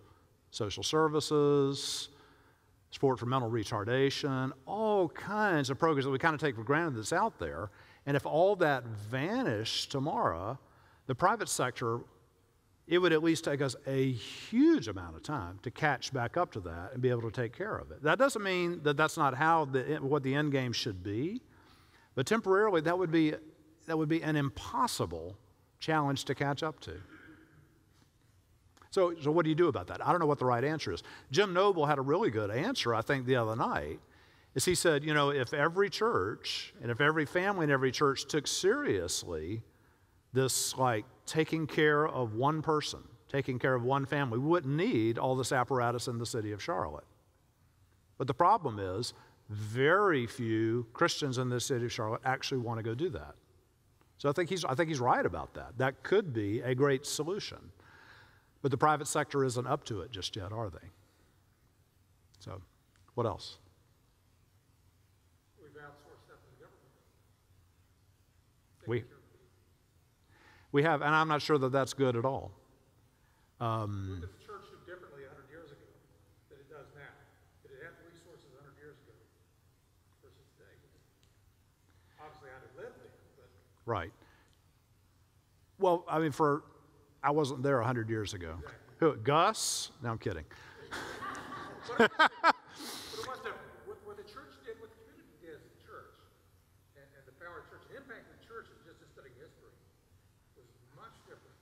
social services, support for mental retardation, all kinds of programs that we kind of take for granted that's out there. And if all that vanished tomorrow, the private sector, it would at least take us a huge amount of time to catch back up to that and be able to take care of it. That doesn't mean that that's not what the end game should be, but temporarily that would be an impossible challenge to catch up to. So what do you do about that? I don't know what the right answer is. Jim Noble had a really good answer, I think, the other night, is he said, if every church and if every family in every church took seriously this, like, taking care of one person, taking care of one family, we wouldn't need all this apparatus in the city of Charlotte. But the problem is, very few Christians in the city of Charlotte actually want to go do that. So I think he's right about that. That could be a great solution. But the private sector isn't up to it just yet, are they? So, what else? We've outsourced that to the government. We have, and I'm not sure that that's good at all. What did the church do differently 100 years ago than it does now? Did it have the resources 100 years ago versus today? Obviously, I didn't live there, but... Right. Well, I mean, I wasn't there 100 years ago. Exactly. Who, Gus? No, I'm kidding. But it was different. What the church did, what the community did as a church, and the power of the church, the impact of the church is just studying history, was much different,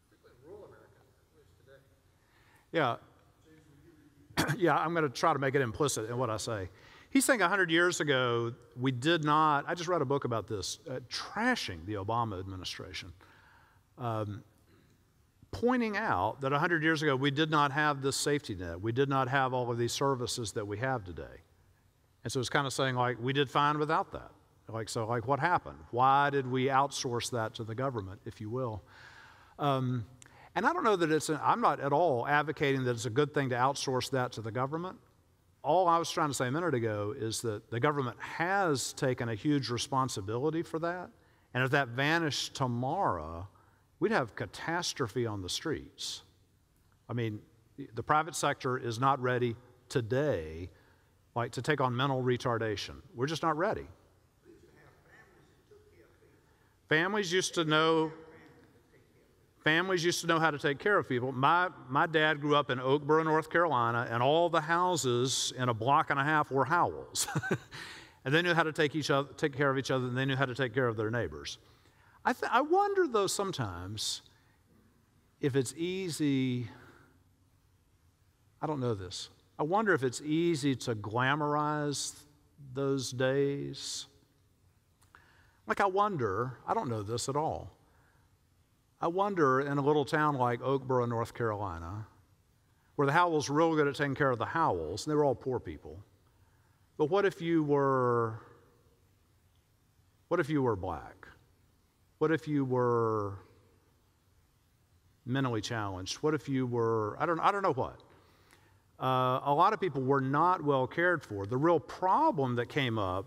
particularly in rural America, than it is today. Yeah. Yeah, I'm going to try to make it implicit in what I say. He's saying 100 years ago, we did not, I just read a book about this, trashing the Obama administration, pointing out that 100 years ago, we did not have this safety net. We did not have all of these services that we have today. And so it's kind of saying, like, we did fine without that. So what happened? Why did we outsource that to the government, if you will? And I don't know that I'm not at all advocating that it's a good thing to outsource that to the government. All I was trying to say a minute ago is that the government has taken a huge responsibility for that. And if that vanished tomorrow, we'd have catastrophe on the streets. I mean, the private sector is not ready today, like, to take on mental retardation. We're just not ready. Families used to know how to take care of people. My dad grew up in Oakboro, North Carolina, and all the houses in a block and a half were Howells. And they knew how to take care of each other, and they knew how to take care of their neighbors. I wonder, though, sometimes if it's easy, I don't know this. I wonder if it's easy to glamorize those days. Like, I don't know this at all. I wonder, in a little town like Oakboro, North Carolina, where the Howells were real good at taking care of the Howells, and they were all poor people. But what if you were black? What if you were mentally challenged? What if you were, I don't know what. A lot of people were not well cared for. The real problem that came up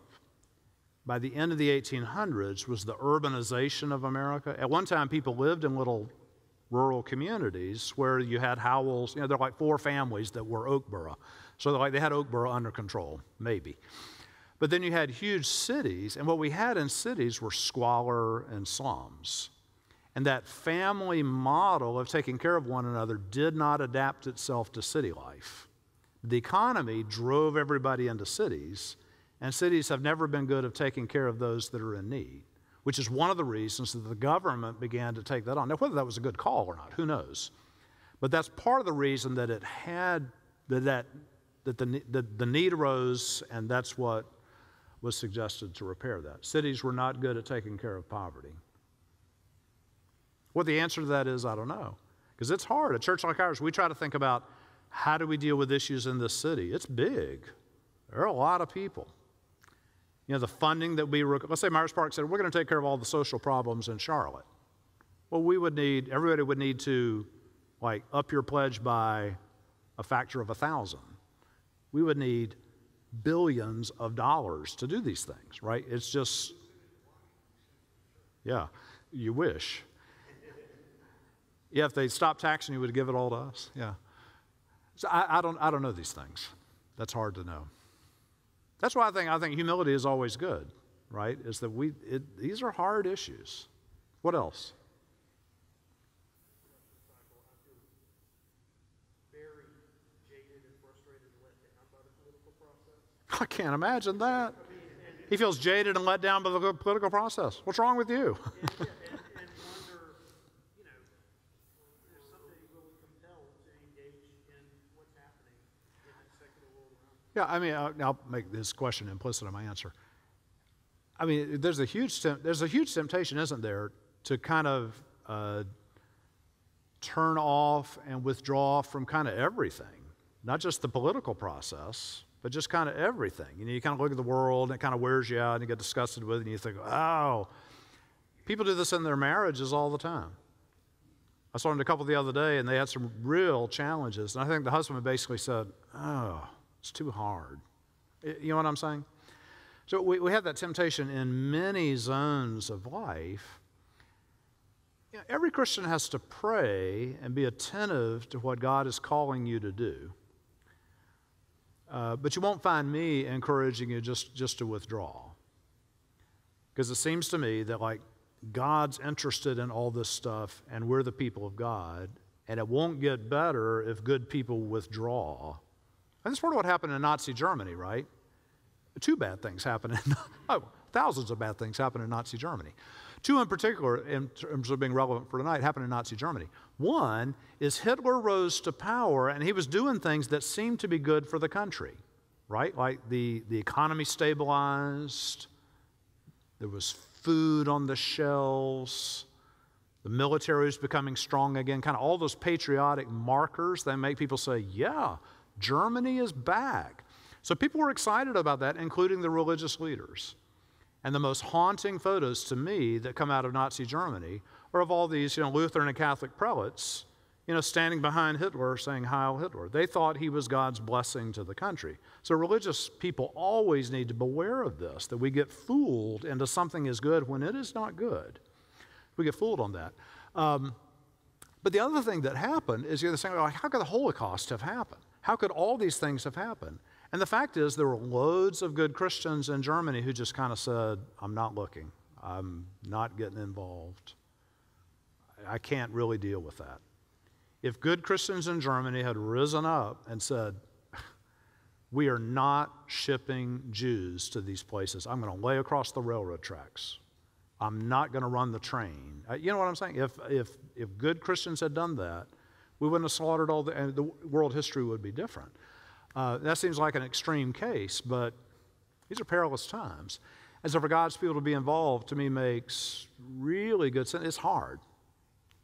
by the end of the 1800s was the urbanization of America. At one time, people lived in little rural communities where you had Howells. There were like 4 families that were Oakboro. So they had Oakboro under control, maybe. But then you had huge cities, and what we had in cities were squalor and slums. And that family model of taking care of one another did not adapt itself to city life. The economy drove everybody into cities, and cities have never been good at taking care of those that are in need, which is one of the reasons that the government began to take that on. Now, whether that was a good call or not, who knows? But that's part of the reason that it had, that the need arose, and that's what was suggested to repair that. Cities were not good at taking care of poverty. What the answer to that is, I don't know. Because it's hard. A church like ours, we try to think about how do we deal with issues in this city. It's big. There are a lot of people. The funding that let's say Myers Park said, we're going to take care of all the social problems in Charlotte. Well, everybody would need to, up your pledge by a factor of 1,000. We would need billions of dollars to do these things, right? It's just, yeah, you wish. Yeah, if they stopped taxing you, would give it all to us. Yeah. So I don't know these things. That's hard to know. That's why I think humility is always good, right? Is that these are hard issues. What else? Very jaded and frustrated and let down by the political process. I can't imagine that. He feels jaded and let down by the political process. What's wrong with you? And wonder, there's something really compelled to engage in what's happening in the secular world around us. Yeah, I mean, I'll make this question implicit in my answer. I mean, there's a huge temptation, isn't there, to kind of turn off and withdraw from kind of everything, not just the political process, but just kind of everything. You kind of look at the world, and it kind of wears you out, and you get disgusted with it, and you think, oh, People do this in their marriages all the time. I saw a couple the other day, and they had some real challenges. And I think the husband basically said, oh, it's too hard. You know what I'm saying? So we have that temptation in many zones of life. You know, every Christian has to pray and be attentive to what God is calling you to do. But you won't find me encouraging you just to withdraw. Because it seems to me that like God's interested in all this stuff and we're the people of God, and it won't get better if good people withdraw. And that's sort of what happened in Nazi Germany, right? Two bad things happened thousands of bad things happened in Nazi Germany. Two in particular, in terms of being relevant for tonight, happened in Nazi Germany. One is Hitler rose to power, and he was doing things that seemed to be good for the country, right? Like the economy stabilized, there was food on the shelves, the military was becoming strong again, kind of all those patriotic markers that make people say, yeah, Germany is back. So people were excited about that, including the religious leaders. And the most haunting photos to me that come out of Nazi Germany are of all these, Lutheran and Catholic prelates, standing behind Hitler saying, Heil Hitler. They thought he was God's blessing to the country. So religious people always need to beware of this, that we get fooled into something is good when it is not good. We get fooled on that. But the other thing that happened is you're saying, how could the Holocaust have happened? How could all these things have happened? And the fact is there were loads of good Christians in Germany who just kind of said, I'm not looking. I'm not getting involved. I can't really deal with that. If good Christians in Germany had risen up and said, we are not shipping Jews to these places. I'm going to lay across the railroad tracks. I'm not going to run the train. You know what I'm saying? If good Christians had done that, we wouldn't have slaughtered all and the world history would be different. That seems like an extreme case, but these are perilous times. And so for God's people to be involved, to me, makes really good sense. It's hard.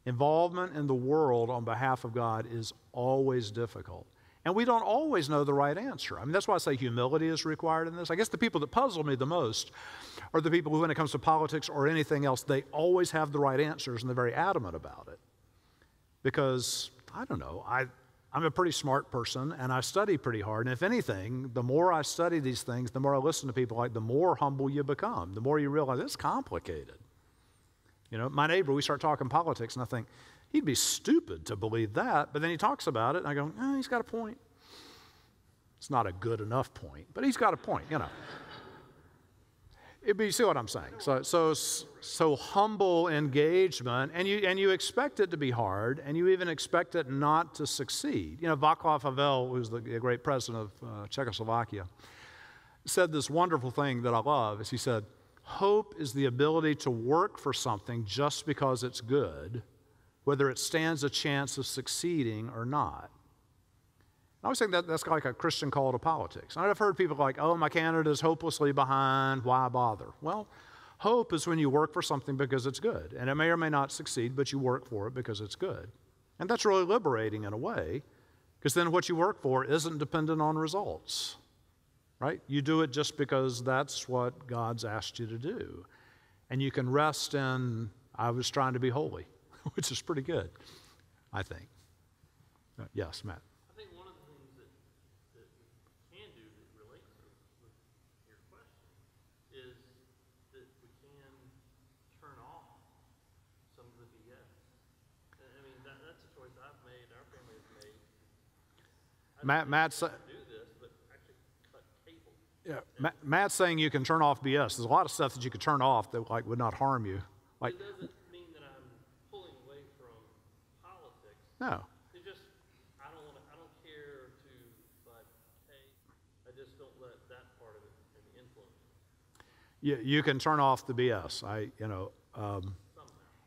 Involvement in the world on behalf of God is always difficult. And we don't always know the right answer. I mean, that's why I say humility is required in this. I guess the people that puzzle me the most are the people who, when it comes to politics or anything else, they always have the right answers and they're very adamant about it. Because, I don't know, I'm a pretty smart person and I study pretty hard. And if anything, the more I study these things, the more I listen to people, the more humble you become, the more you realize it's complicated. My neighbor, we start talking politics and I think, he'd be stupid to believe that. But then he talks about it and I go, he's got a point. It's not a good enough point, but he's got a point, You see what I'm saying? So humble engagement, and you expect it to be hard, and you even expect it not to succeed. Václav Havel, who's the great president of Czechoslovakia, said this wonderful thing that I love, is he said, hope is the ability to work for something just because it's good, whether it stands a chance of succeeding or not. I always think that's like a Christian call to politics. And I've heard people like, my candidate is hopelessly behind, why bother? Well, hope is when you work for something because it's good. And it may or may not succeed, but you work for it because it's good. And that's really liberating in a way, because then what you work for isn't dependent on results, right? You do it just because that's what God's asked you to do. And you can rest in, I was trying to be holy, which is pretty good, I think. Yes, Matt. I think one of the things that we can do that relates with your question is that we can turn off some of the BS. I mean, that's a choice I've made, our family has made. Matt's do this, but actually cut cable. Yeah, Matt's saying you can turn off BS. There's a lot of stuff that you could turn off that would not harm you. It doesn't mean that I'm pulling away from politics. No. It just, I don't care to, but hey, I just don't let that part of it influence. You can turn off the BS.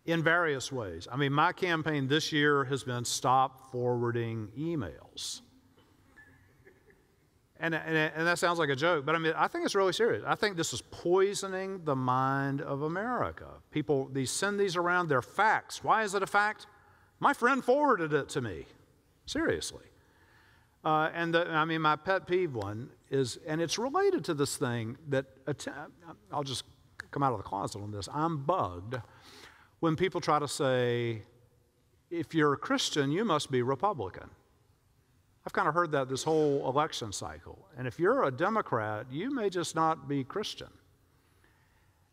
In various ways. I mean, my campaign this year has been stop forwarding emails. And that sounds like a joke, but I mean, I think it's really serious. I think this is poisoning the mind of America. People, send these around, they're facts. Why is it a fact? My friend forwarded it to me. Seriously. My pet peeve one is, and it's related to this thing that, I'll just come out of the closet on this. I'm bugged when people try to say, if you're a Christian, you must be Republican. I've kind of heard that this whole election cycle. And if you're a Democrat, you may just not be Christian.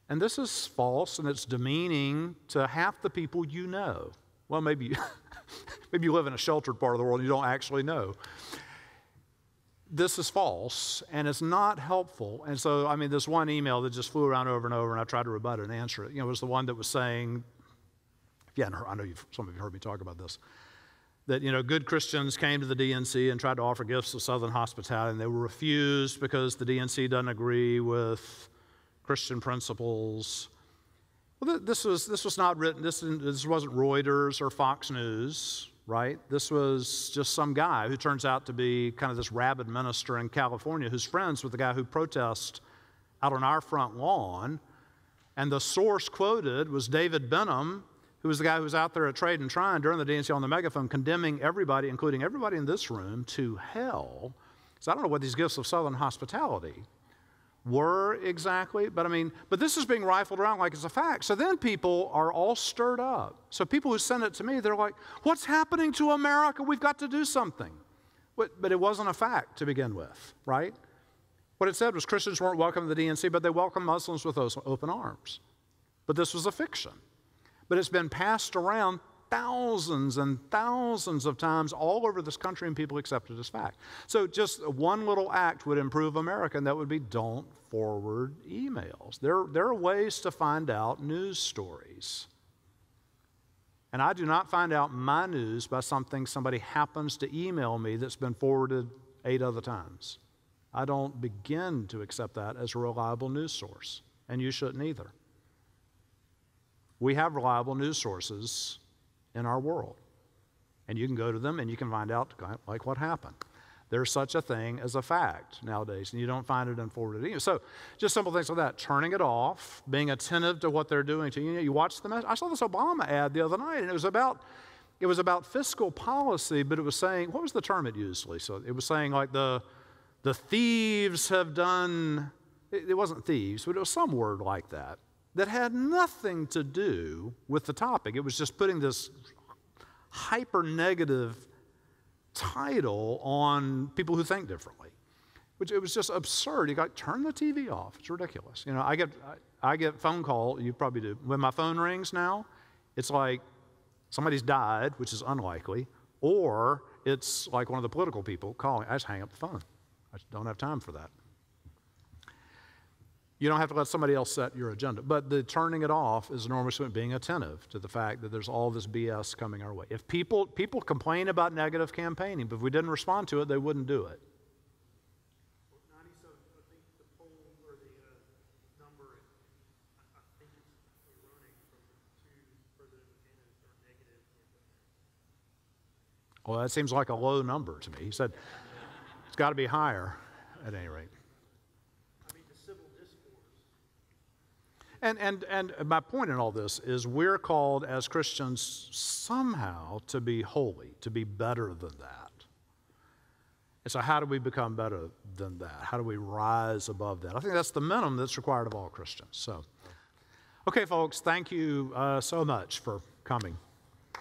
And this is false, and it's demeaning to half the people you know. Well, maybe you live in a sheltered part of the world and you don't actually know. This is false, and it's not helpful. And so, I mean, this one email that just flew around over and over, and I tried to rebut it and answer it, was the one that was saying, I know some of you heard me talk about this, that, good Christians came to the DNC and tried to offer gifts of Southern hospitality, and they were refused because the DNC doesn't agree with Christian principles. Well, this was not written, this wasn't Reuters or Fox News, right? This was just some guy who turns out to be kind of this rabid minister in California who's friends with the guy who protests out on our front lawn. And the source quoted was David Benham, who was the guy who was out there at Trade and Trine during the DNC on the megaphone, condemning everybody, including everybody in this room, to hell. So I don't know what these gifts of Southern hospitality were exactly, but this is being rifled around like it's a fact. So then people are all stirred up. So people who send it to me, they're like, what's happening to America? We've got to do something. But it wasn't a fact to begin with, right? What it said was Christians weren't welcome to the DNC, but they welcomed Muslims with open arms. But this was a fiction. But it's been passed around thousands and thousands of times all over this country, and people accept it as fact. So just one little act would improve America, and that would be don't forward emails. There are ways to find out news stories. And I do not find out my news by something somebody happens to email me that's been forwarded 8 other times. I don't begin to accept that as a reliable news source, and you shouldn't either. We have reliable news sources in our world. And you can go to them and you can find out like what happened. There's such a thing as a fact nowadays, and you don't find it in forwarded email. So just simple things like that, turning it off, being attentive to what they're doing to you. You watch the message. I saw this Obama ad the other night, and it was about fiscal policy, but it was saying, what was the term it used, Lisa? It was saying like the thieves have done, it wasn't thieves, but it was some word like that had nothing to do with the topic. It was just putting this hyper-negative title on people who think differently, which it was just absurd. You got turn the TV off. It's ridiculous. I get phone call. You probably do. When my phone rings now, it's like somebody's died, which is unlikely, or it's like one of the political people calling. I just hang up the phone. I just don't have time for that. You don't have to let somebody else set your agenda. But the turning it off is enormously being attentive to the fact that there's all this BS coming our way. If people complain about negative campaigning, but if we didn't respond to it, they wouldn't do it. 97, I think the poll or the number, I think it's running from the 2 presidential candidates are negative campaigning. Well, that seems like a low number to me. He said it's got to be higher at any rate. And my point in all this is we're called as Christians somehow to be holy, to be better than that. And so how do we become better than that? How do we rise above that? I think that's the minimum that's required of all Christians. So, okay, folks, thank you so much for coming. Yeah.